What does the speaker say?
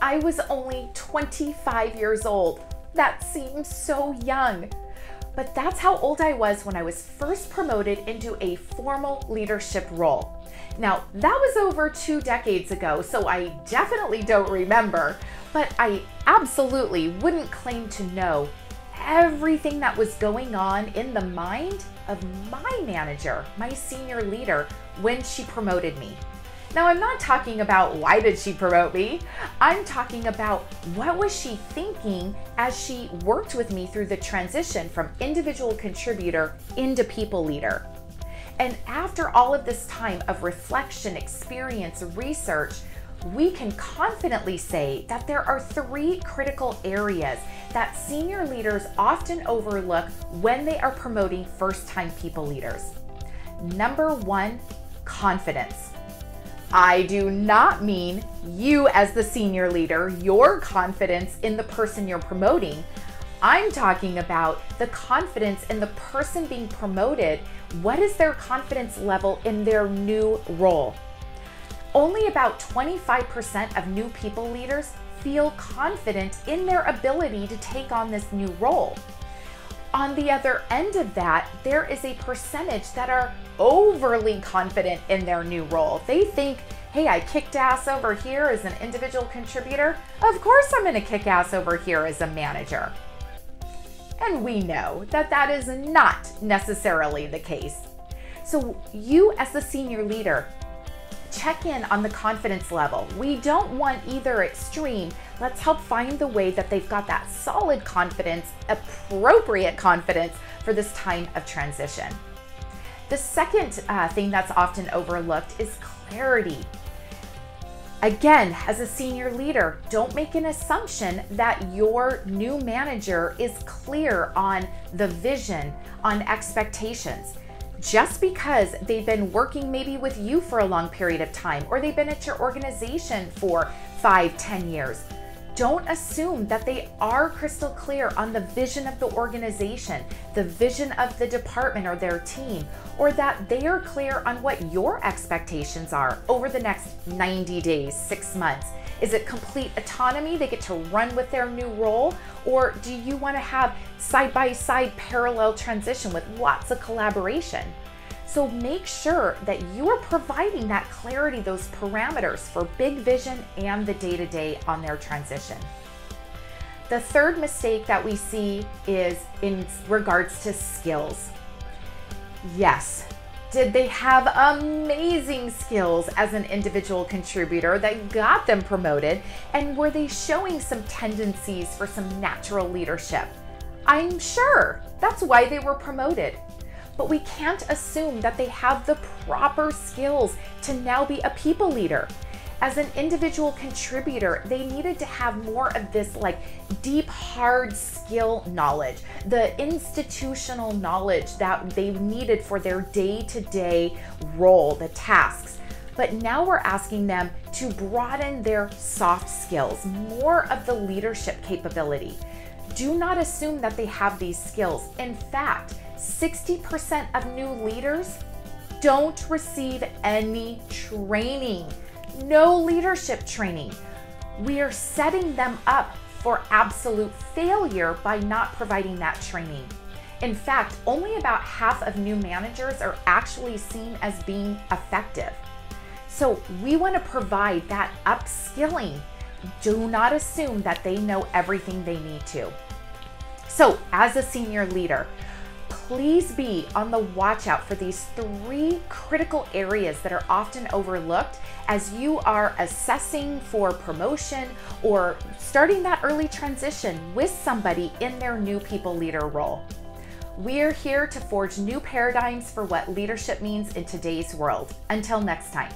I was only 25 years old. That seems so young. But that's how old I was when I was first promoted into a formal leadership role. Now, that was over 2 decades ago, so I definitely don't remember, but I absolutely wouldn't claim to know everything that was going on in the mind of my manager, my senior leader, when she promoted me. Now, I'm not talking about why did she promote me. I'm talking about what was she thinking as she worked with me through the transition from individual contributor into people leader. And after all of this time of reflection, experience, research, we can confidently say that there are 3 critical areas that senior leaders often overlook when they are promoting first-time people leaders. Number 1, confidence. I do not mean you as the senior leader, your confidence in the person you're promoting. I'm talking about the confidence in the person being promoted. What is their confidence level in their new role? Only about 25% of new people leaders feel confident in their ability to take on this new role. On the other end of that, there is a percentage that are overly confident in their new role. They think, hey, I kicked ass over here as an individual contributor. Of course I'm gonna kick ass over here as a manager. And we know that that is not necessarily the case. So you as the senior leader, check in on the confidence level. We don't want either extreme. Let's help find the way that they've got that solid confidence, appropriate confidence for this time of transition. The second thing that's often overlooked is clarity. Again, as a senior leader, don't make an assumption that your new manager is clear on the vision, on expectations. Just because they've been working maybe with you for a long period of time, or they've been at your organization for 5, 10 years, don't assume that they are crystal clear on the vision of the organization, the vision of the department or their team, or that they are clear on what your expectations are over the next 90 days, 6 months. Is it complete autonomy? They get to run with their new role? Or do you want to have side-by-side parallel transition with lots of collaboration? So make sure that you are providing that clarity, those parameters for big vision and the day-to-day on their transition. The third mistake that we see is in regards to skills. Yes. Did they have amazing skills as an individual contributor that got them promoted? And were they showing some tendencies for some natural leadership? I'm sure that's why they were promoted. But we can't assume that they have the proper skills to now be a people leader. As an individual contributor, they needed to have more of this like deep, hard skill knowledge, the institutional knowledge that they needed for their day-to-day role, the tasks. But now we're asking them to broaden their soft skills, more of the leadership capability. Do not assume that they have these skills. In fact, 60% of new leaders don't receive any training. No leadership training. We are setting them up for absolute failure by not providing that training. In fact, only about half of new managers are actually seen as being effective. So we want to provide that upskilling. Do not assume that they know everything they need to. So as a senior leader, please be on the watch out for these 3 critical areas that are often overlooked as you are assessing for promotion or starting that early transition with somebody in their new people leader role. We're here to forge new paradigms for what leadership means in today's world. Until next time.